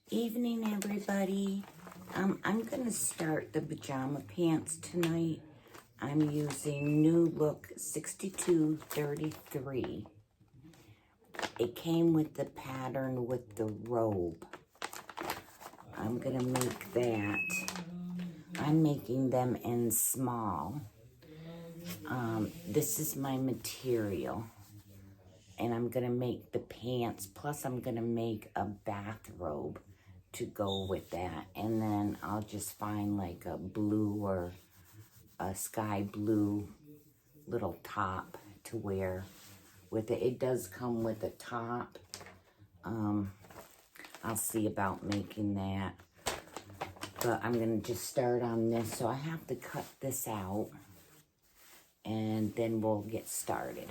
Evening, everybody. I'm gonna start the pajama pants tonight. I'm using New Look 6233. It came with the pattern with the robe. I'm gonna make that. I'm making them in small. This is my material. And I'm gonna make the pants, plus I'm gonna make a bathrobe to go with that. And then I'll just find like a blue or a sky blue little top to wear with it. It does come with a top. I'll see about making that. But I'm gonna just start on this. So I have to cut this out and then we'll get started.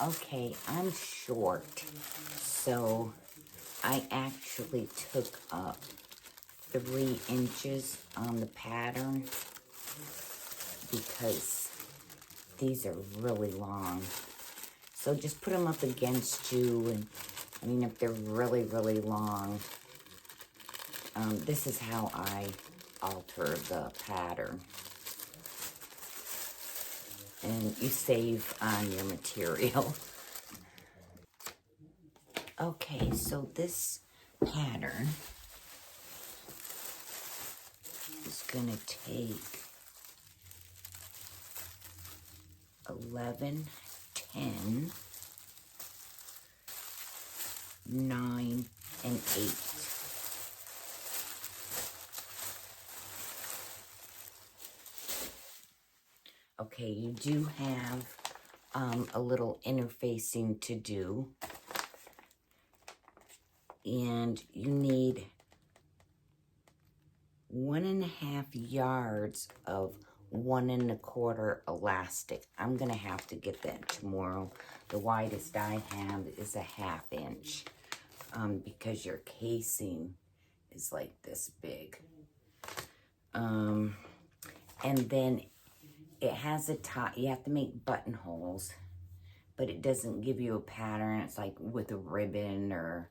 Okay, I'm short, so I actually took up 3 inches on the pattern because these are really long. So just put them up against you, and I mean, if they're really, really long, this is how I alter the pattern. And you save on your material. Okay, so this pattern is gonna take 11, 10, 9, and 8. Okay, you do have a little interfacing to do. And you need 1.5 yards of 1 1/4 elastic. I'm gonna have to get that tomorrow. The widest I have is a 1/2 inch because your casing is like this big. And then it has a top. You have to make buttonholes, but it doesn't give you a pattern. It's like with a ribbon or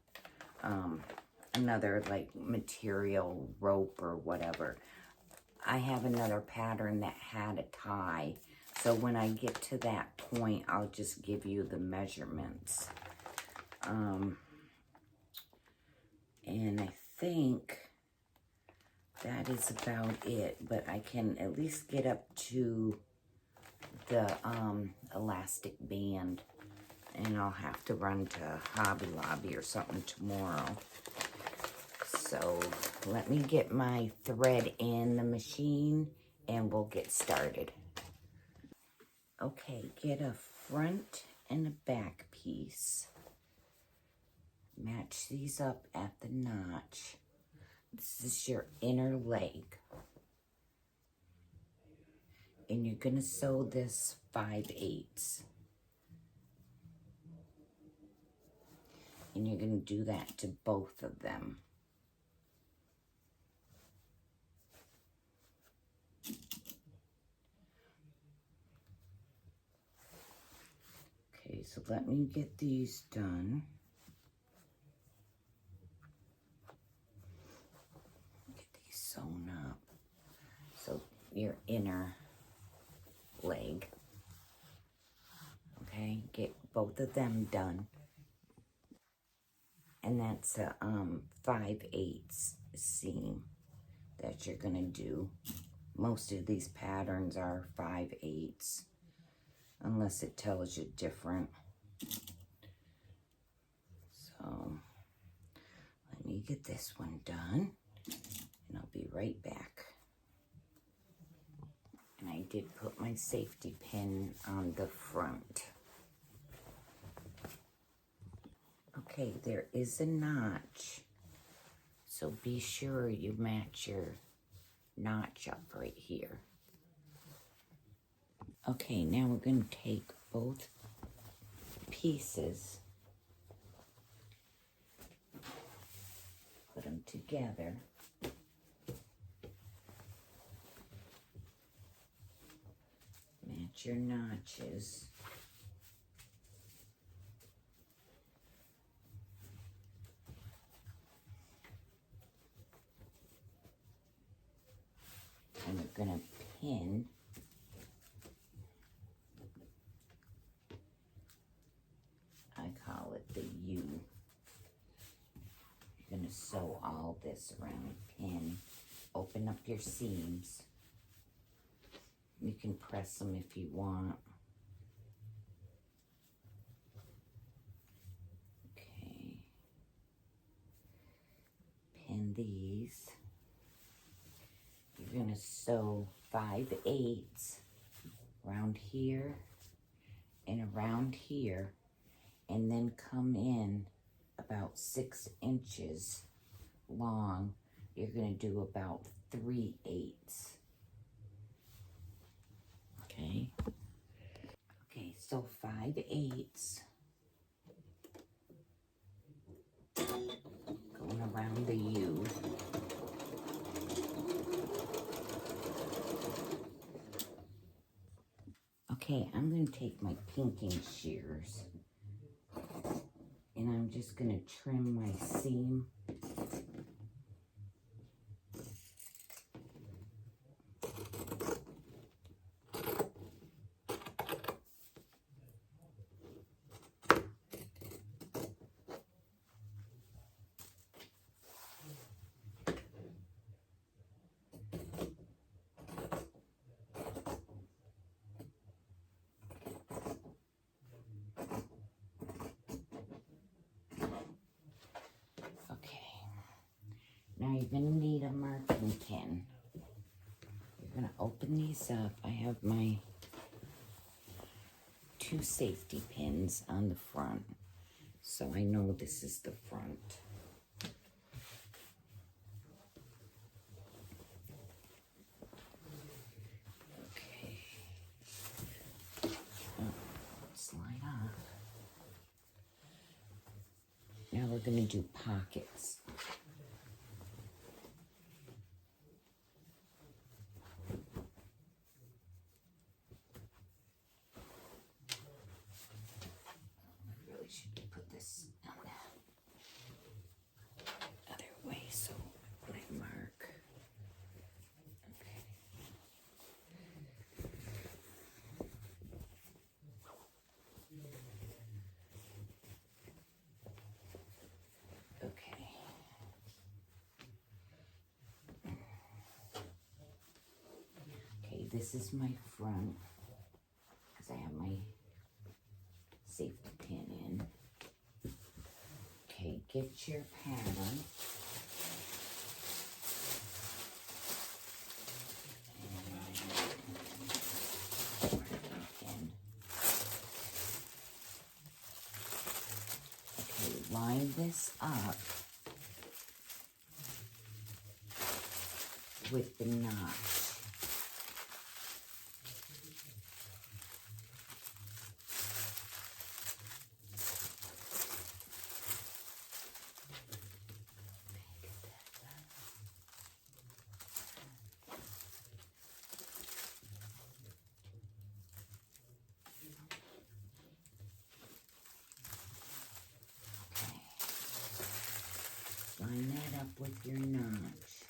another like material, rope or whatever. I have another pattern that had a tie. So when I get to that point, I'll just give you the measurements. And I think that is about it, but I can at least get up to the elastic band, and I'll have to run to Hobby Lobby or something tomorrow. So let me get my thread in the machine and we'll get started. Okay, get a front and a back piece. Match these up at the notch. This is your inner leg. And you're gonna sew this 5/8. And you're gonna do that to both of them. Okay, so let me get these done. Get these sewn up. So your inner leg. Okay, get both of them done. And that's a 5/8 seam that you're gonna do. Most of these patterns are 5/8, unless it tells you different. So let me get this one done, and I'll be right back. And I did put my safety pin on the front. Okay, there is a notch, so be sure you match your notch up right here. Okay, now we're going to take both pieces, put them together, match your notches. going to pin I call it the U. You're going to sew all this around, pin, open up your seams. You can press them if you want. Okay. Pin these. You're going to sew 5/8 around here and around here, and then come in about 6 inches long. You're going to do about 3/8. Okay. Okay, so 5/8 going around the U. Okay, I'm going to take my pinking shears and I'm just going to trim my seam. Now you're going to need a marking pin. You're going to open these up. I have my 2 safety pins on the front, so I know this is the front. Okay. Oh, slide off. Now we're going to do pockets. This is my front, because I have my safety pin in. Okay, get your pattern. Okay, line this up with the notch. Line that up with your notch.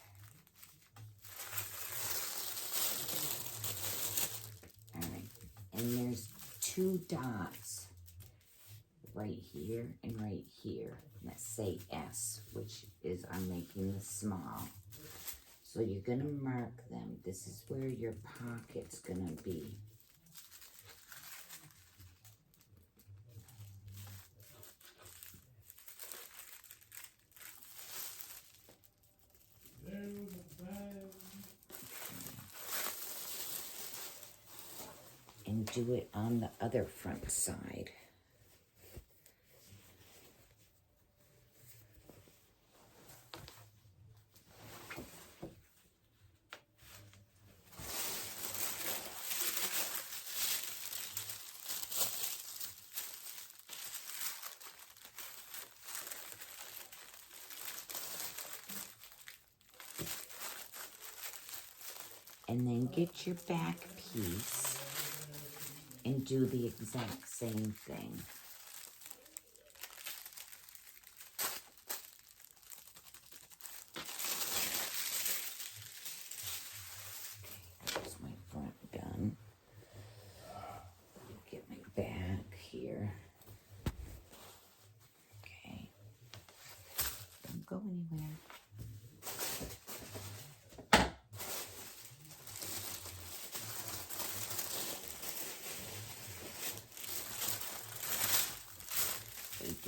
Alright, and there's 2 dots right here and right here that say S, which is I'm making the small. So you're going to mark them. This is where your pocket's going to be. And do it on the other front side. And then get your back piece and do the exact same thing.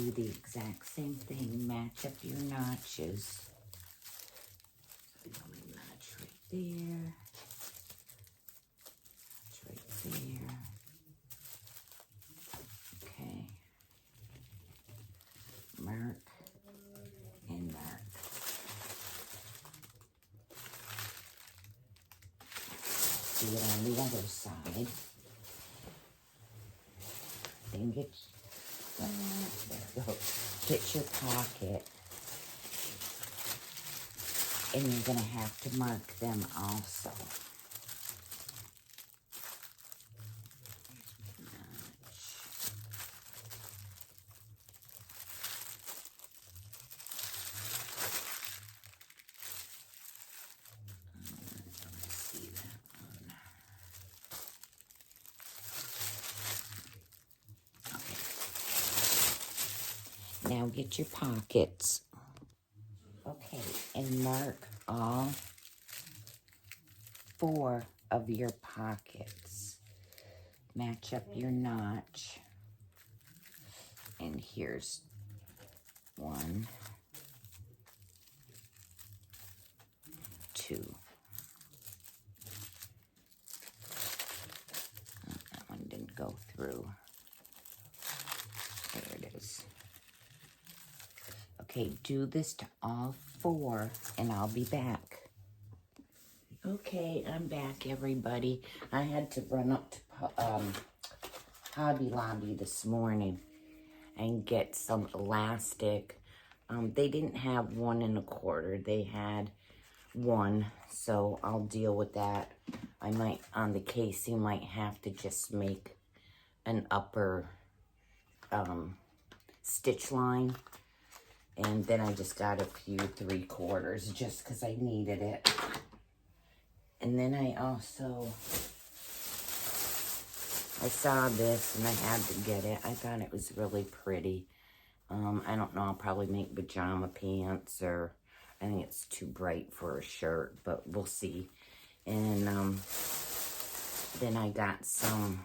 do the exact same thing. Match up your notches. So I got my notch right there. Notch right there. Okay. Mark and mark. Do it on the other side. Then get, there we go. Get your pocket. And you're going to have to mark them also. Now get your pockets. Okay, and mark all 4 of your pockets. Match up your notch. And here's 1, 2. Oh, that one didn't go through. There it is. Okay, do this to all 4, and I'll be back. Okay, I'm back, everybody. I had to run up to Hobby Lobby this morning and get some elastic. They didn't have 1 1/4. They had 1, so I'll deal with that. I might, on the casing, might have to just make an upper stitch line. And then I just got a few 3/4 just because I needed it. And then I saw this and I had to get it. I thought it was really pretty. I don't know, I'll probably make pajama pants, or I think it's too bright for a shirt, but we'll see. And then I got some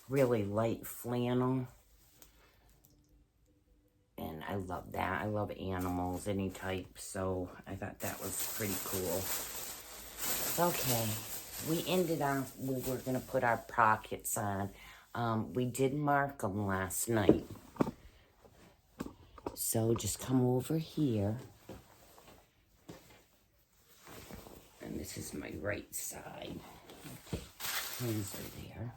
really light flannel. And I love that. I love animals, any type, so I thought that was pretty cool. Okay, we ended up, we were going to put our pockets on. We did mark them last night. So just come over here. And this is my right side. Okay, pins are there.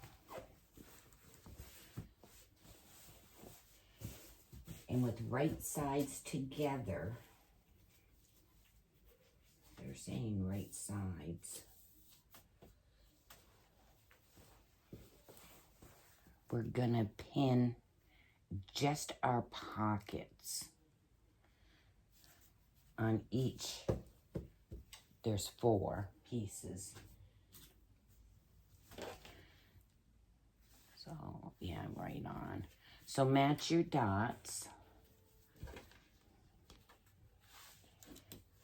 And with right sides together, they're saying right sides. We're gonna pin just our pockets on each. There's 4 pieces. So, yeah, right on. So match your dots.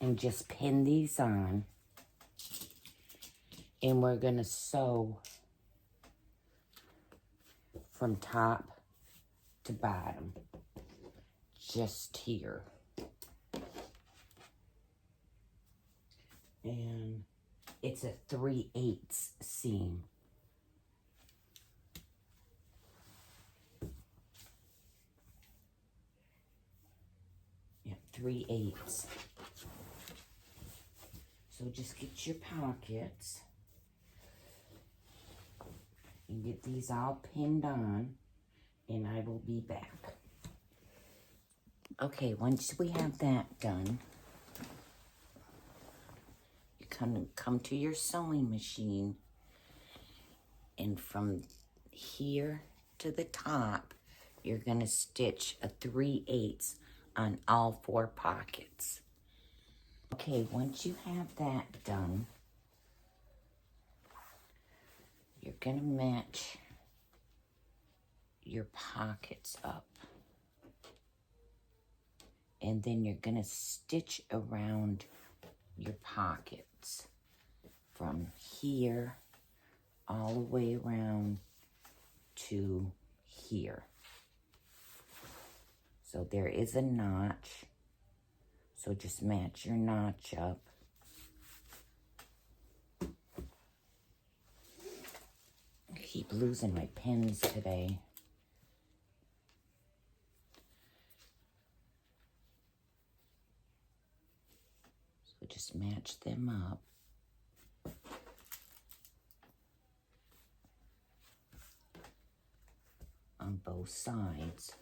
And just pin these on. And we're going to sew from top to bottom. Just here. And it's a 3/8 seam. Yeah, 3/8. So just get your pockets and get these all pinned on, and I will be back. Okay, once we have that done, you come to your sewing machine, and from here to the top, you're gonna stitch a 3/8 on all 4 pockets. Okay, once you have that done, you're gonna match your pockets up. And then you're gonna stitch around your pockets from here all the way around to here. So there is a notch. So just match your notch up. I keep losing my pins today. So just match them up. On both sides.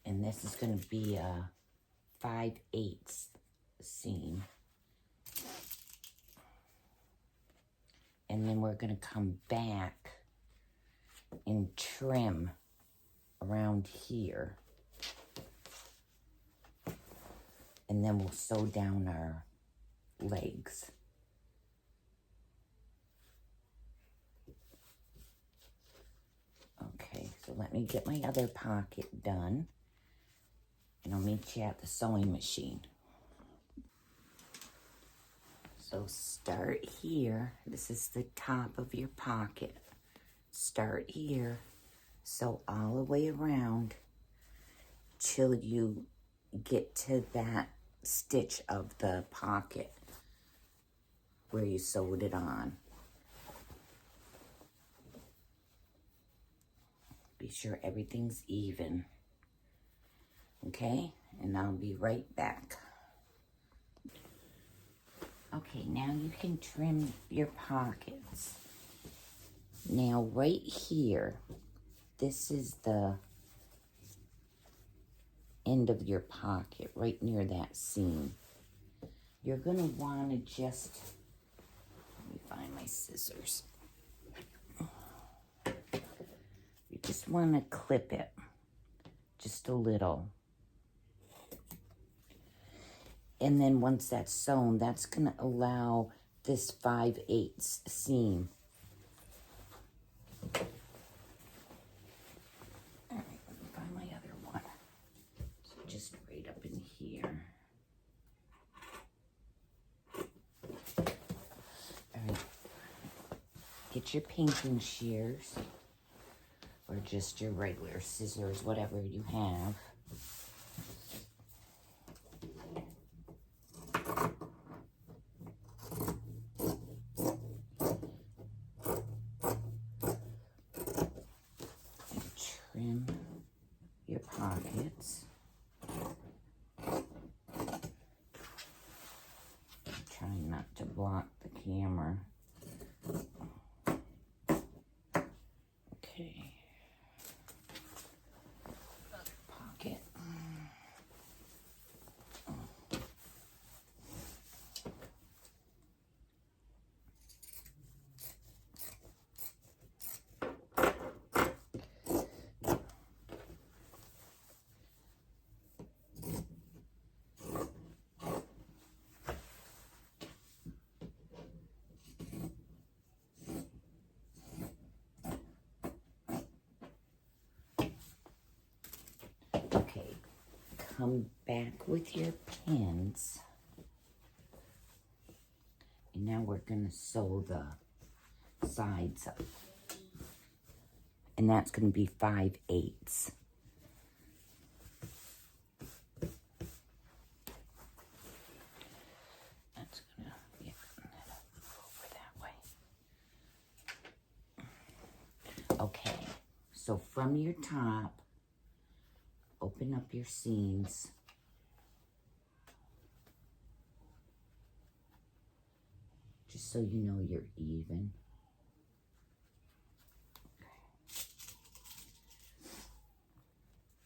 And this is going to be a 5/8 seam. And then we're going to come back and trim around here. And then we'll sew down our legs. Okay, so let me get my other pocket done. And I'll meet you at the sewing machine. So start here. This is the top of your pocket. Start here. Sew all the way around till you get to that stitch of the pocket where you sewed it on. Be sure everything's even. Okay, and I'll be right back. Okay, now you can trim your pockets. Now right here, this is the end of your pocket, right near that seam. You're gonna wanna just, let me find my scissors. You just wanna clip it, just a little. And then once that's sewn, that's gonna allow this 5/8 seam. All right, let me find my other one. So just right up in here. All right, get your painting shears or just your regular scissors, whatever you have. Trim your pockets. Trying not to block the camera. Okay. Other pocket. Okay, come back with your pins. And now we're gonna sew the sides up. And that's gonna be 5/8. That's gonna, yeah, over that way. Okay, so from your top, open up your seams. Just so you know you're even.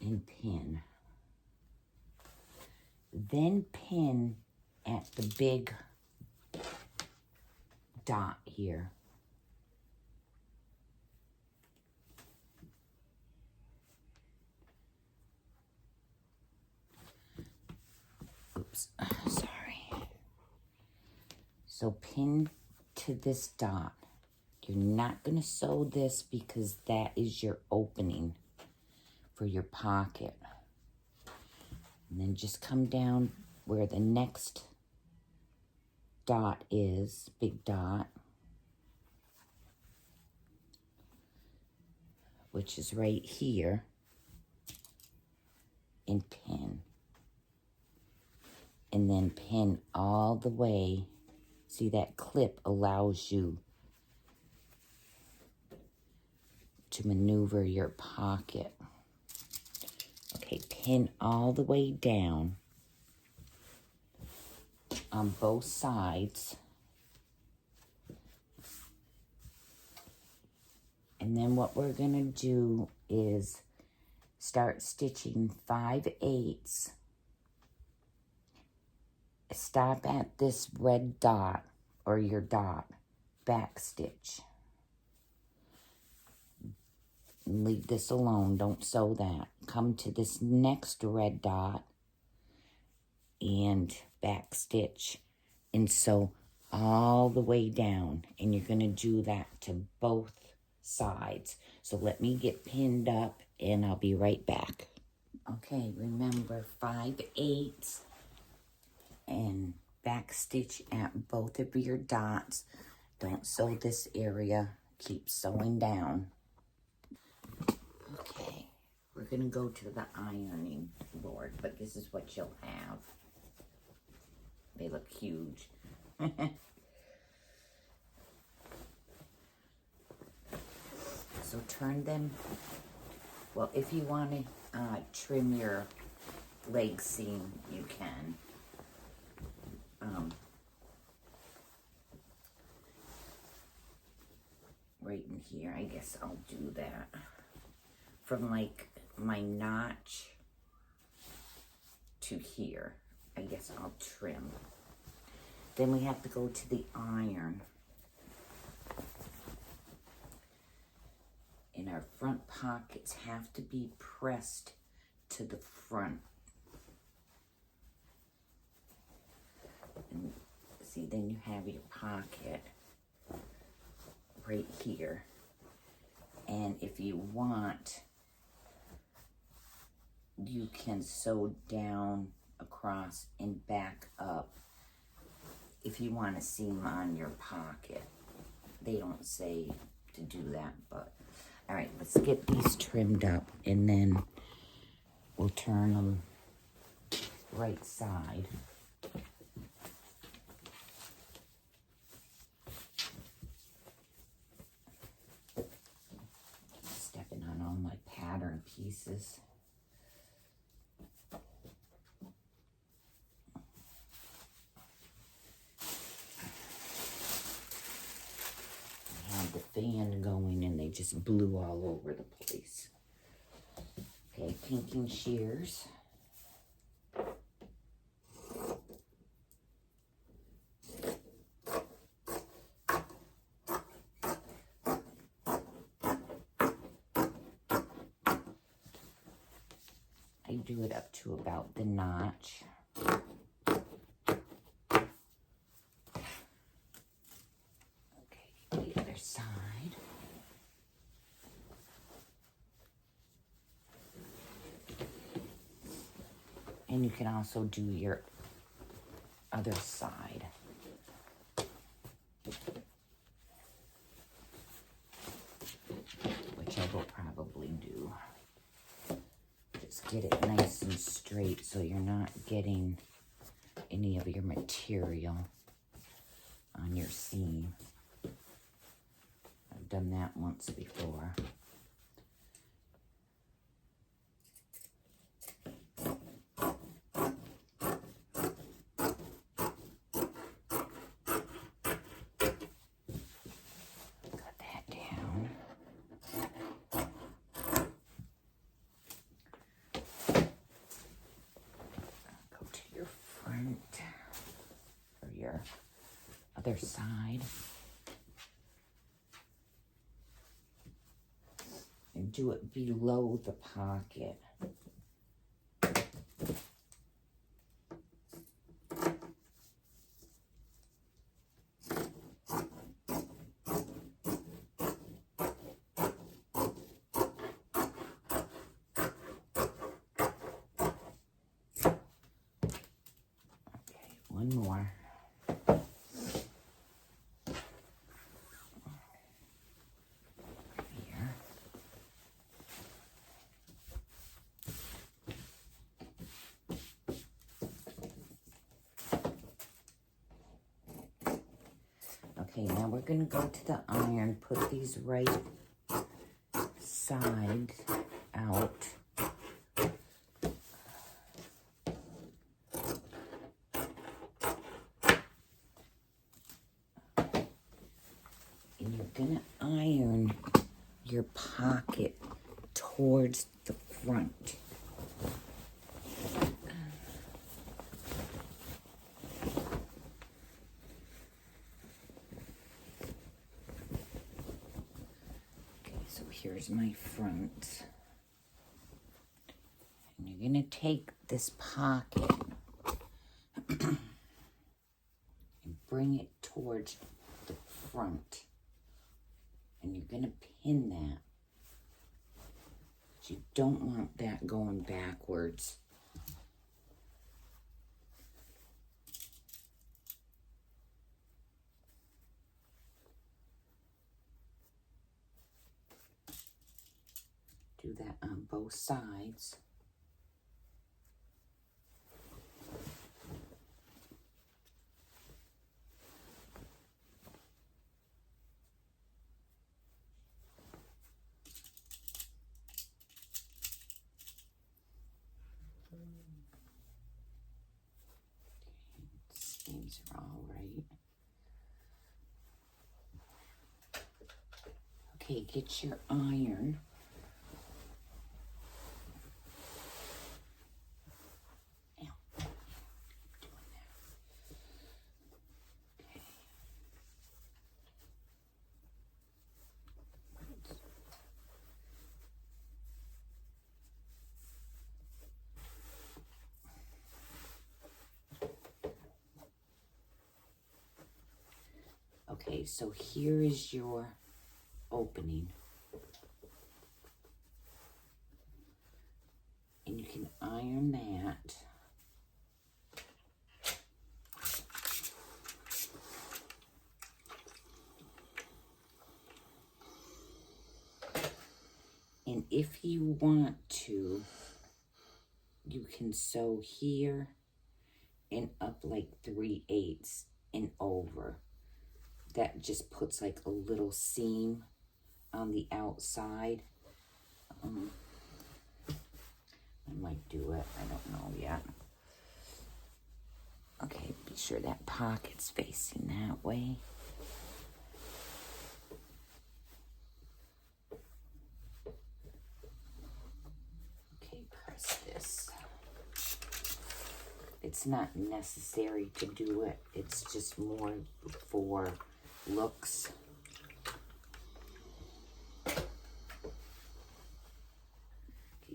And pin. Then pin at the big dot here. Oops, sorry. So pin to this dot. You're not going to sew this because that is your opening for your pocket. And then just come down where the next dot is, big dot. which is right here, and pin. And then pin all the way. See, that clip allows you to maneuver your pocket. Okay, pin all the way down on both sides. And then what we're gonna do is start stitching 5/8. Stop at this red dot, or your dot, back stitch. Leave this alone, don't sew that. Come to this next red dot and back stitch and sew all the way down. And you're gonna do that to both sides. So let me get pinned up and I'll be right back. Okay, remember 5/8 and back stitch at both of your dots. Don't sew this area, keep sewing down. Okay, we're gonna go to the ironing board, but this is what you'll have. They look huge. So turn them, well, if you want to trim your leg seam, you can. Right in here, I guess I'll do that. From like my notch to here, I guess I'll trim. Then we have to go to the iron. And our front pockets have to be pressed to the front. And see, then you have your pocket right here. And if you want, you can sew down across and back up if you want a seam on your pocket. They don't say to do that, but all right, let's get these trimmed up and then we'll turn them right side. Stepping on all my pattern pieces. The fan going and they just blew all over the place. Okay, pinking shears. I do it up to about the notch. The other side. And you can also do your other side. Which I will probably do. Just get it nice and straight so you're not getting any of your material on your seam. I've done that once before. Got that down. Go to your front or your other side. And do it below the pocket. Okay, one more. Here. Okay, now we're going to go to the iron, put these right sides out. And you're going to iron your pocket towards the front. Here's my front. And you're going to take this pocket and bring it towards the front. And you're going to pin that. But you don't want that going backwards. Do that on both sides. Seams are all right. Okay, get your iron. Okay, so here is your opening. And you can iron that. And if you want to, you can sew here and up like 3/8 and over. That just puts like a little seam on the outside. I might do it, I don't know yet. Okay, be sure that pocket's facing that way. Okay, press this. It's not necessary to do it, it's just more for looks. Okay,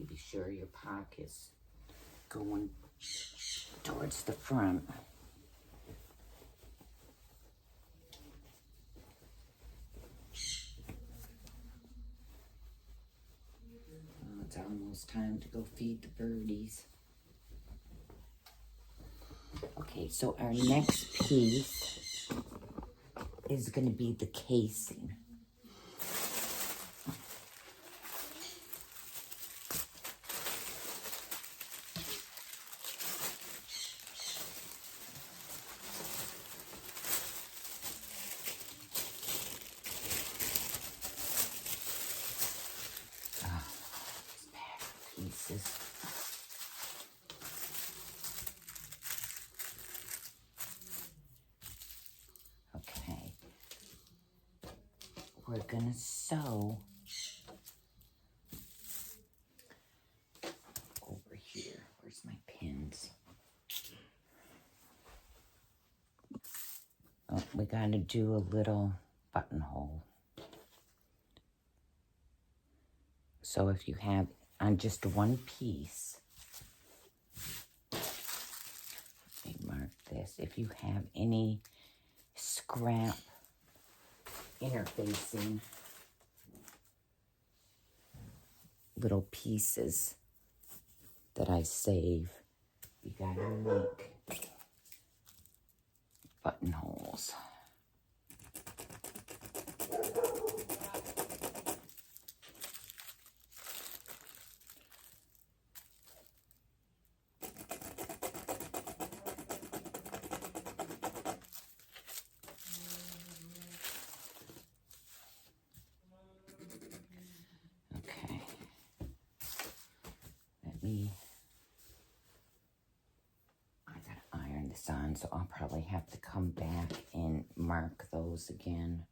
be sure your pocket's going towards the front. Oh, it's almost time to go feed the birdies. Okay, so our next piece is going to be the casing. Pieces. Okay, we're gonna sew over here. Where's my pins? Oh, we gotta do a little buttonhole. So if you have on just one piece, let me mark this. If you have any scrap interfacing little pieces that I save, you gotta make buttonholes. I gotta iron this on, so I'll probably have to come back and mark those again.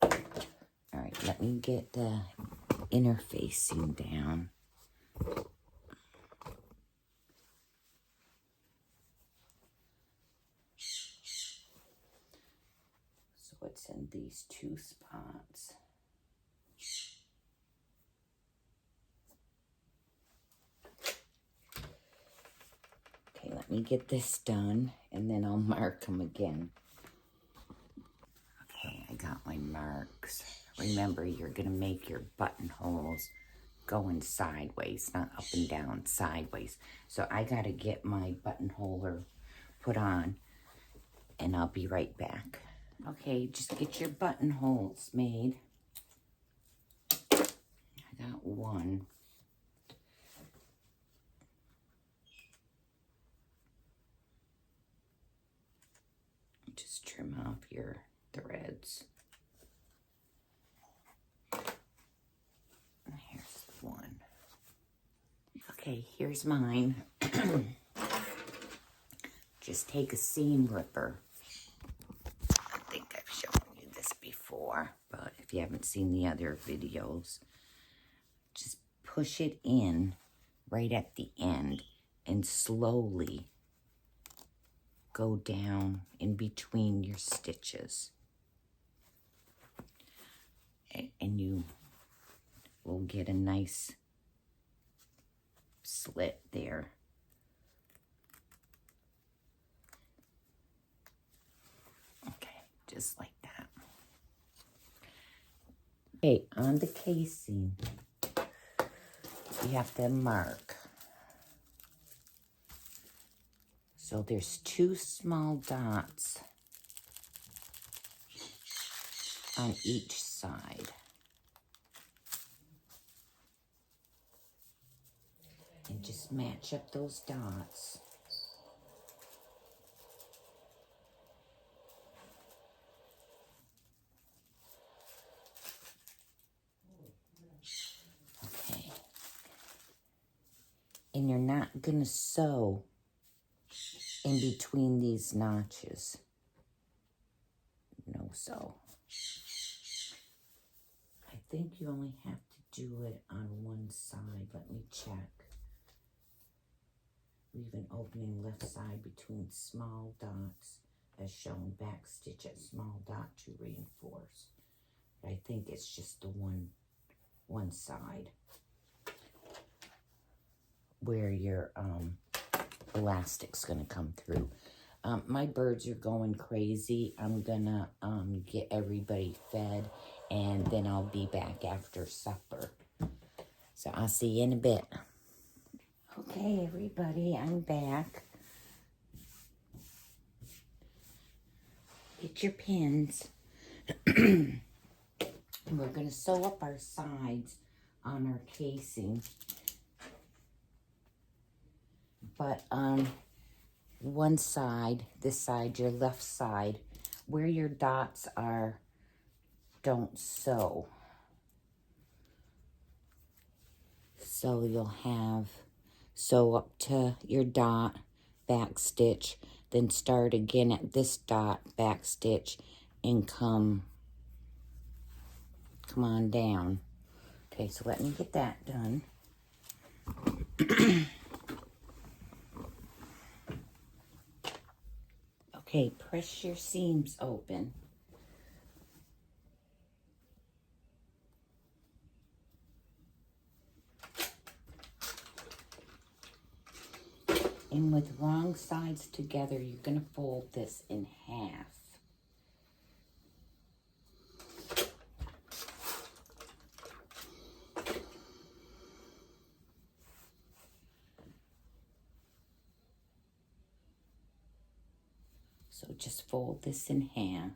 All right, let me get the interfacing down. So it's in these two spots. Okay, let me get this done, and then I'll mark them again. Okay, I got my marks. Remember, you're going to make your buttonholes going sideways, not up and down, sideways. So I got to get my buttonholer put on, and I'll be right back. Okay, just get your buttonholes made. I got one. Just trim off your threads. Here's one. Okay, here's mine. Just take a seam ripper. I think I've shown you this before, but if you haven't seen the other videos, just push it in right at the end and slowly go down in between your stitches. And you will get a nice slit there. Okay, just like that. Okay, on the casing, you have to mark. So there's 2 small dots on each side. And just match up those dots. Okay. And you're not going to sew in between these notches. No sew. I think you only have to do it on one side. Let me check. Leave an opening left side between small dots as shown. Back stitch at small dot to reinforce. But I think it's just the one side where your elastic's gonna come through. My birds are going crazy. I'm gonna get everybody fed, and then I'll be back after supper. So I'll see you in a bit. Okay, everybody, I'm back. Get your pins. And we're going to sew up our sides on our casing. But on one side, this side, your left side, where your dots are, don't sew. So you'll have sew up to your dot, back stitch, then start again at this dot, back stitch, and come on down. Okay, so let me get that done. Okay, press your seams open. And with wrong sides together, you're going to fold this in half. So just fold this in half.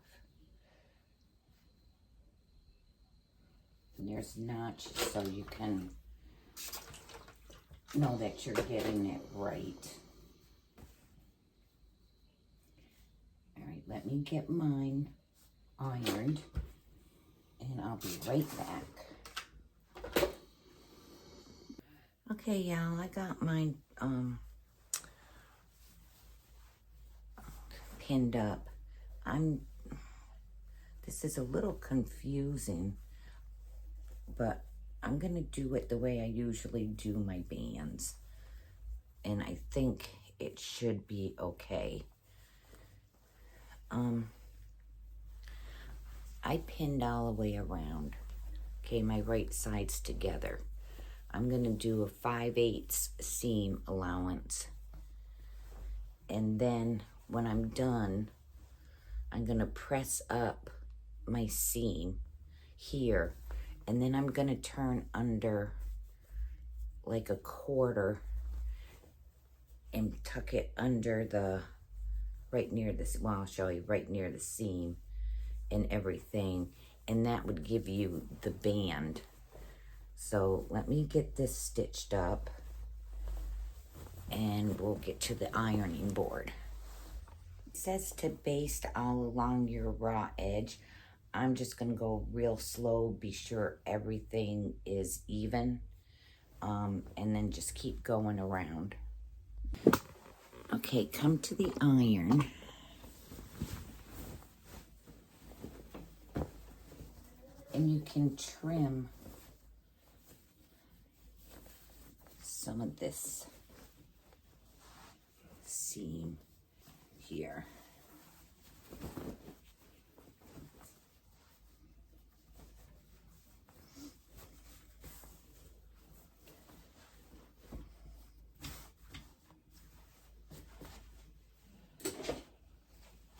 And there's notches so you can know that you're getting it right. All right, let me get mine ironed, and I'll be right back. Okay, y'all, I got mine pinned up. This is a little confusing, but I'm gonna do it the way I usually do my bands. And I think it should be okay. I pinned all the way around. Okay, my right sides together. I'm gonna do a 5/8 seam allowance. And then when I'm done, I'm gonna press up my seam here. And then I'm gonna turn under like a quarter and tuck it under the, right near this, well, I'll show you, right near the seam and everything. And that would give you the band. So let me get this stitched up and we'll get to the ironing board. It says to baste all along your raw edge. I'm just gonna go real slow, be sure everything is even, and then just keep going around. Okay, come to the iron. And you can trim some of this seam here.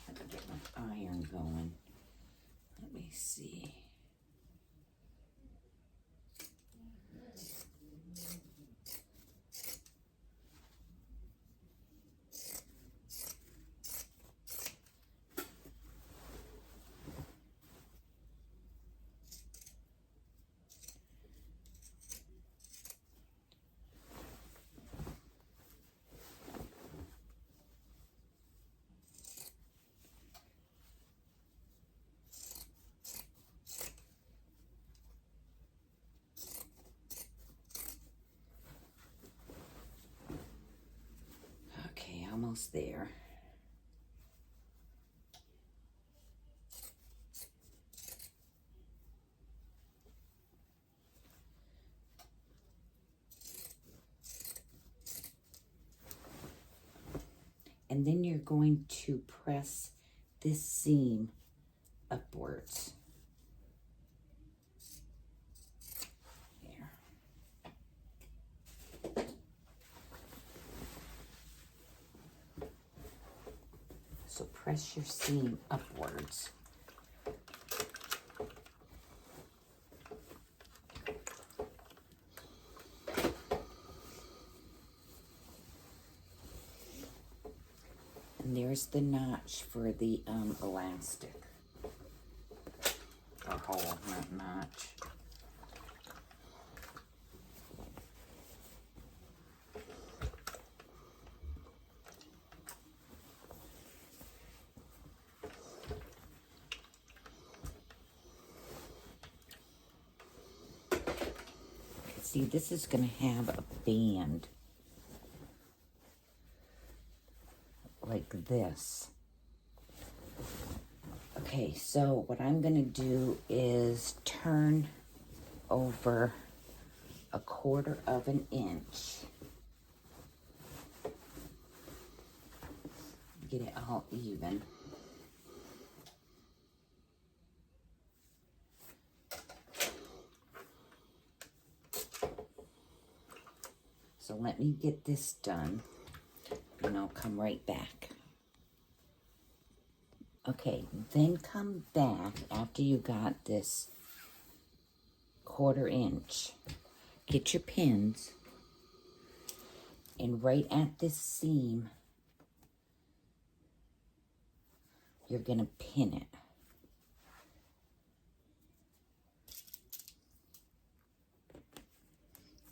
Let me get my iron going. Let me see. Okay, almost there. And then you're going to press this seam upwards. There. So press your seam upwards. And there's the notch for the elastic. Or hole, not notch. See, this is going to have a band like this. Okay, so what I'm going to do is turn over a 1/4 inch. Get it all even. So let me get this done and I'll come right back. Okay, then come back after you got this 1/4 inch. Get your pins and right at this seam, you're gonna pin it.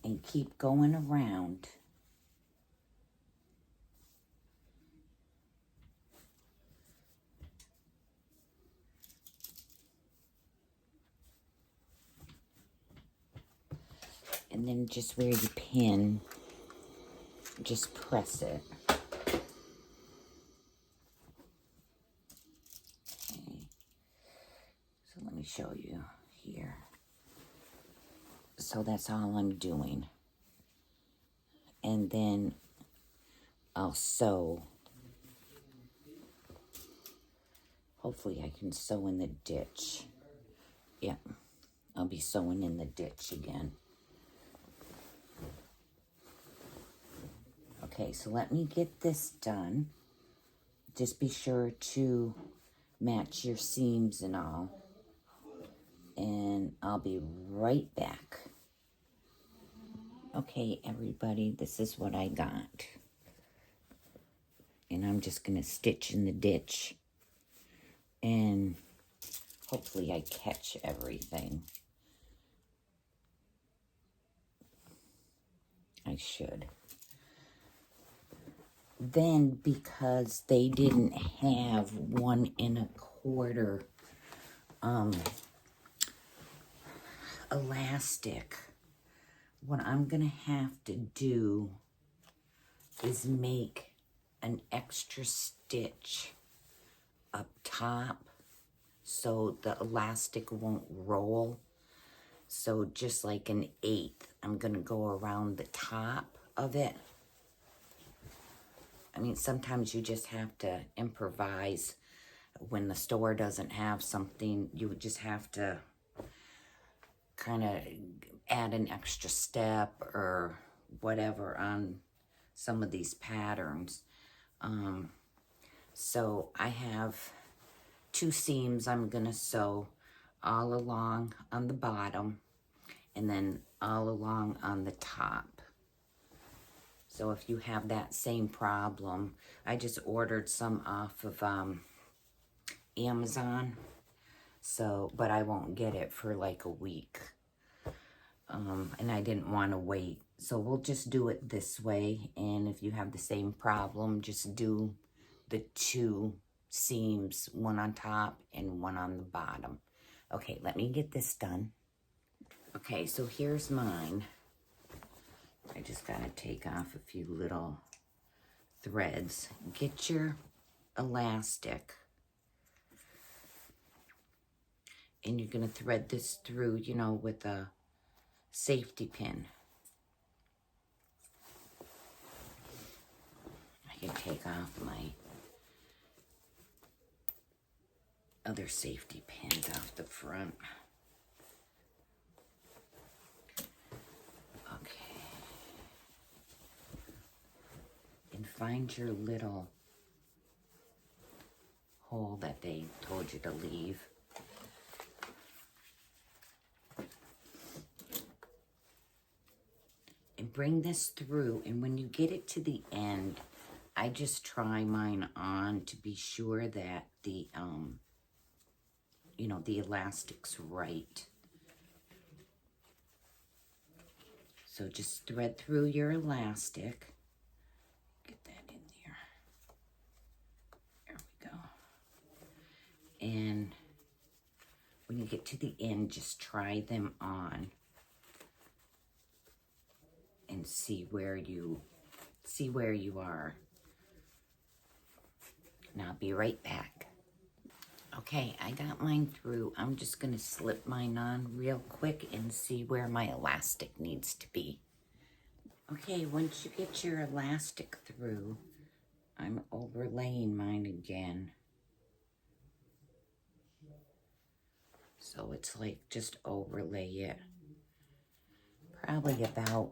And keep going around. And then just where you pin, just press it. Okay. So let me show you here. So that's all I'm doing. And then I'll sew. Hopefully I can sew in the ditch. Yep, I'll be sewing in the ditch again. Okay, so let me get this done. Just be sure to match your seams and all. And I'll be right back. Okay, everybody, this is what I got. And I'm just going to stitch in the ditch. And hopefully I catch everything. I should. Then, because they didn't have 1 1/4 elastic, what I'm gonna have to do is make an extra stitch up top so the elastic won't roll. So just like an 1/8, I'm gonna go around the top of it. I mean, sometimes you just have to improvise. When the store doesn't have something, you would just have to kind of add an extra step or whatever on some of these patterns. So I have 2 seams I'm gonna sew all along on the bottom and then all along on the top. So if you have that same problem, I just ordered some off of Amazon. So, but I won't get it for like a week. And I didn't want to wait. So we'll just do it this way. And if you have the same problem, just do the 2 seams, 1 on top and 1 on the bottom. Okay, let me get this done. Okay, so here's mine. I just gotta take off a few little threads. Get your elastic. And you're gonna thread this through, you know, with a safety pin. I can take off my other safety pins off the front. Okay. And find your little hole that they told you to leave. And bring this through, and when you get it to the end, I just try mine on to be sure that the, you know, the elastic's right. So just thread through your elastic. Get that in there. There we go. And when you get to the end, just try them on and see where you are. And I'll be right back. Okay, I got mine through. I'm just gonna slip mine on real quick and see where my elastic needs to be. Okay, once you get your elastic through, I'm overlaying mine again. So it's like just overlay it. Probably about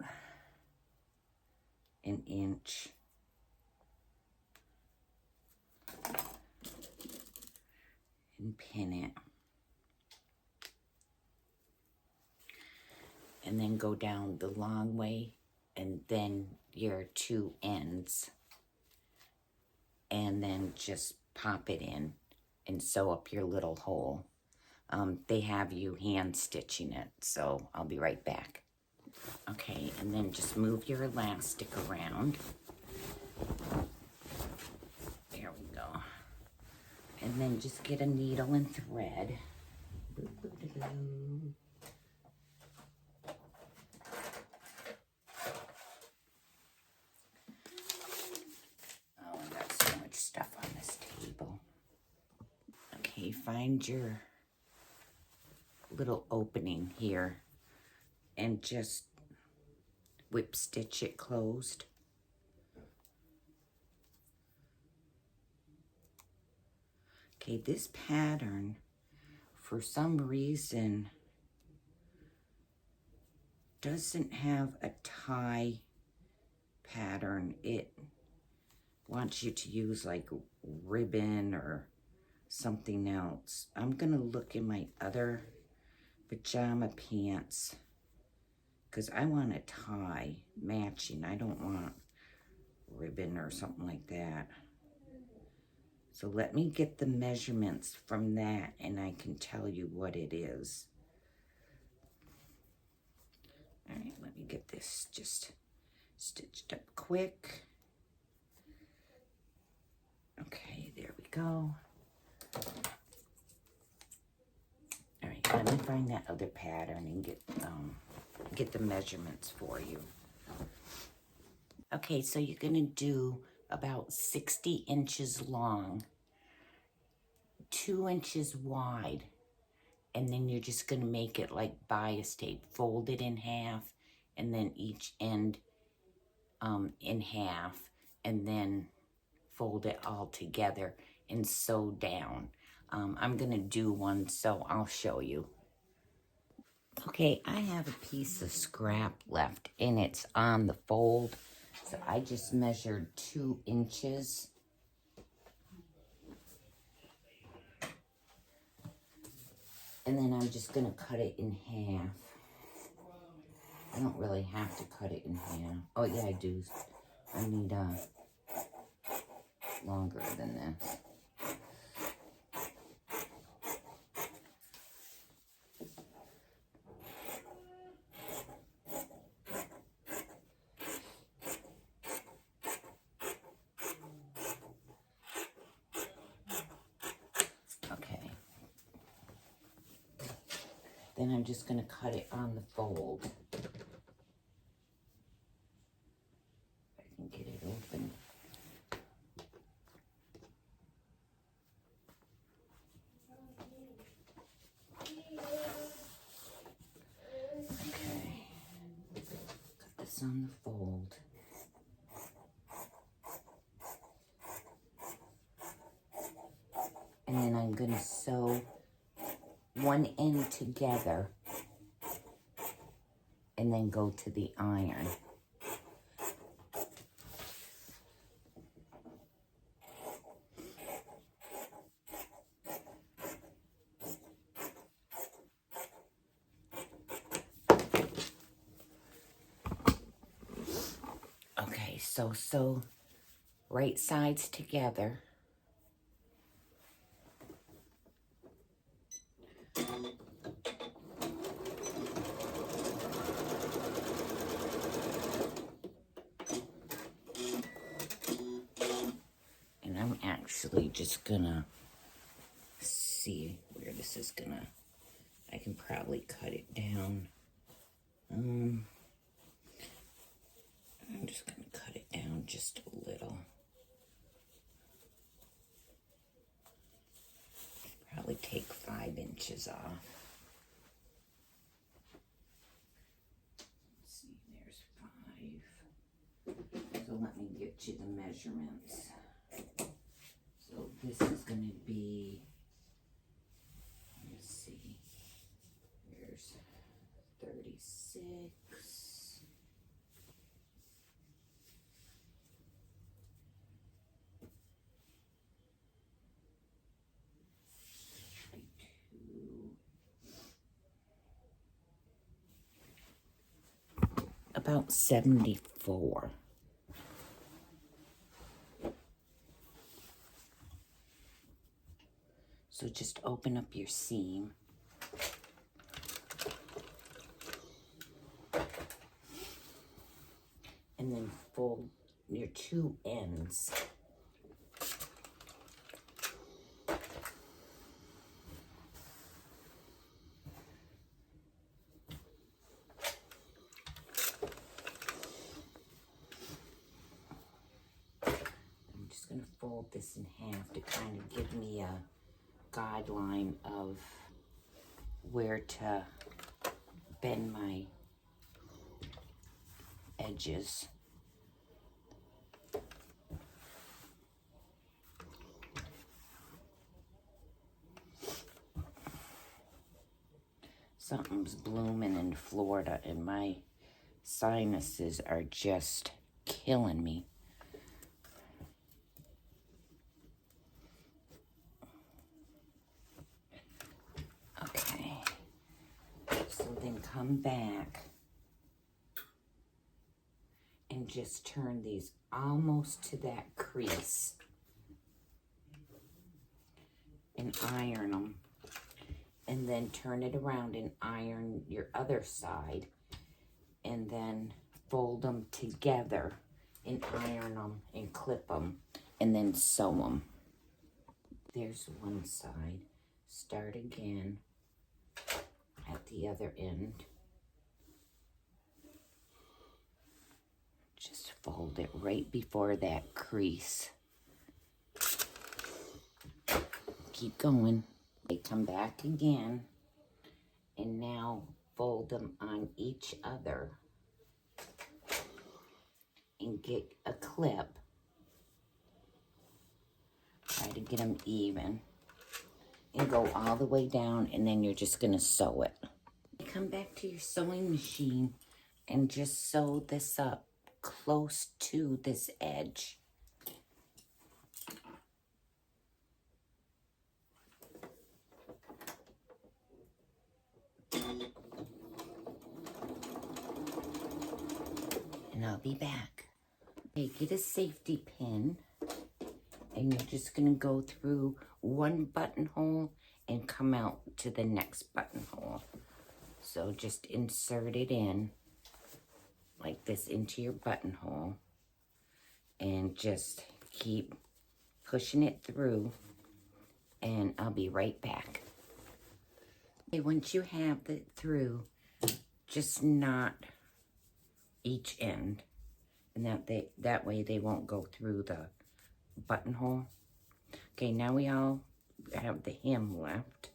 an inch. And pin it. And then go down the long way and then your 2 ends. And then just pop it in and sew up your little hole. They have you hand stitching it, so I'll be right back. Okay, and then just move your elastic around. There we go. And then just get a needle and thread. find your little opening here and just whip stitch it closed. Okay, this pattern, for some reason, doesn't have a tie pattern. It wants you to use like ribbon or something else. I'm gonna look in my other pajama pants because I want a tie matching. I don't want ribbon or something like that. So let me get the measurements from that and I can tell you what it is. All right, let me get this just stitched up quick. Okay, there we go. All right, let me find that other pattern and get the measurements for you. Okay, so you're gonna do about 60 inches long, 2 inches wide, and then you're just gonna make it like bias tape, fold it in half, and then each end in half, and then fold it all together and sew down. I'm gonna do one, so I'll show you. Okay, I have a piece of scrap left, and it's on the fold, so I just measured 2 inches. And then I'm just gonna cut it in half. I don't really have to cut it in half. Oh yeah, I do. I need longer than this. Okay. Then I'm just gonna cut it on the fold. I can get it open. Okay. Cut this on the fold. And then I'm gonna sew one end together and then go to the iron. Okay, so sew right sides together. And I'm actually just gonna see where this is gonna, I can probably cut it down. I'm just gonna cut it down just a little. Probably take 5 inches off. Let's see, there's 5. So let me get you the measurements. So this is gonna be, let's see, here's 36. About 74. So just open up your seam. And then fold your 2 ends. I'm just gonna fold this in half to kind of give me a guideline of where to bend my edges. Something's blooming in Florida and my sinuses are just killing me. Okay, so then come back and just turn these almost to that crease and iron them. And then turn it around and iron your other side. And then fold them together and iron them and clip them. And then sew them. There's one side. Start again at the other end. Just fold it right before that crease. Keep going. They come back again, and now fold them on each other and get a clip. Try to get them even and go all the way down, and then you're just gonna sew it. Come back to your sewing machine and just sew this up close to this edge. And I'll be back. Okay, get a safety pin, and you're just gonna go through one buttonhole and come out to the next buttonhole. So just insert it in like this into your buttonhole and just keep pushing it through, and I'll be right back. Okay, once you have it through, just knot each end, and that way they won't go through the buttonhole. Okay, now we all have the hem left.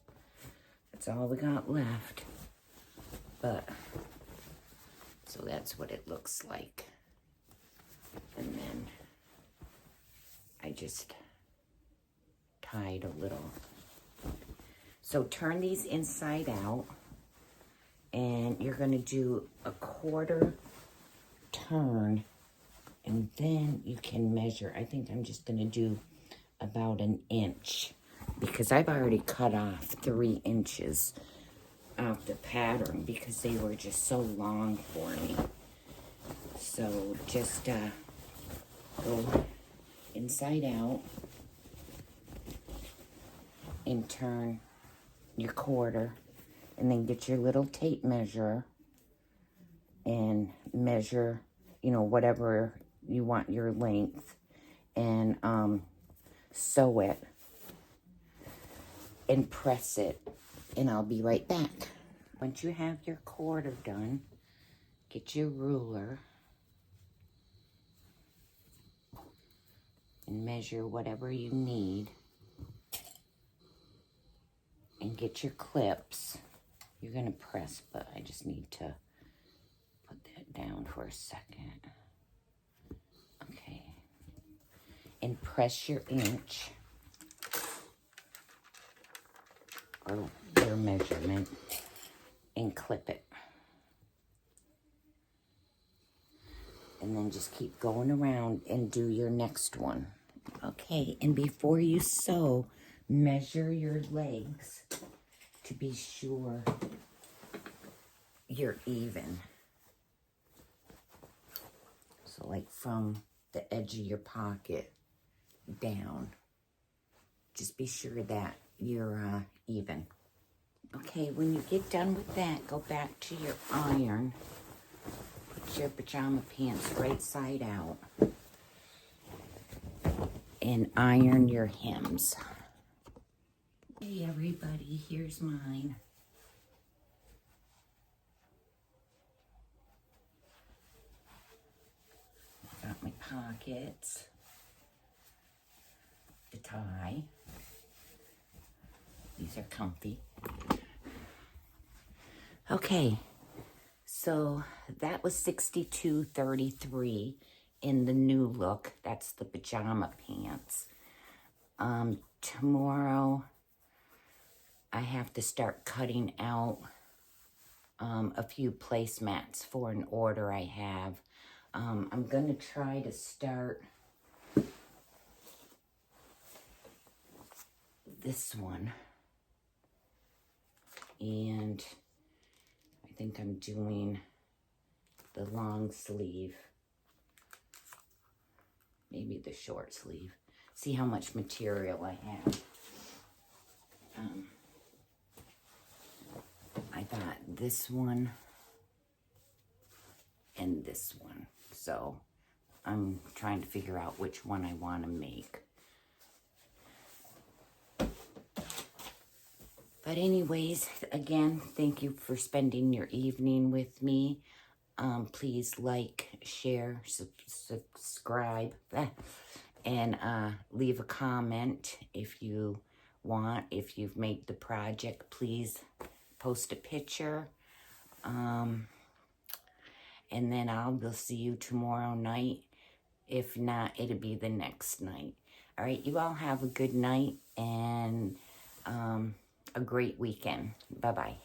That's all we got left. But so that's what it looks like. And then I just tied a little. So turn these inside out, and you're going to do a quarter turn, and then you can measure. I think I'm just going to do about an inch because I've already cut off 3 inches off the pattern because they were just so long for me. So just go inside out and turn your quarter, and then get your little tape measure and measure, you know, whatever you want your length, and sew it and press it, and I'll be right back. Once you have your quarter done, get your ruler and measure whatever you need, and get your clips. You're gonna press, but I just need to put that down for a second. Okay. And press your inch or your measurement and clip it. And then just keep going around and do your next one. Okay, and before you sew, measure your legs to be sure you're even. So like from the edge of your pocket down, just be sure that you're even. Okay, when you get done with that, go back to your iron. Put your pajama pants right side out and iron your hems. Hey everybody, here's mine. Got my pockets, the tie, These are comfy. Okay, so that was $62.33 in the new look. That's the pajama pants. Tomorrow I have to start cutting out a few placemats for an order I have. I'm gonna try to start this one, and I think I'm doing the long sleeve, maybe the short sleeve. See how much material I have. I got this one and this one, so I'm trying to figure out which one I want to make. But anyways, again, thank you for spending your evening with me. Please like, share, subscribe, and leave a comment if you want. If you've made the project, please post a picture. And then will see you tomorrow night. If not, it'll be the next night. All right, you all have a good night and a great weekend. Bye-bye.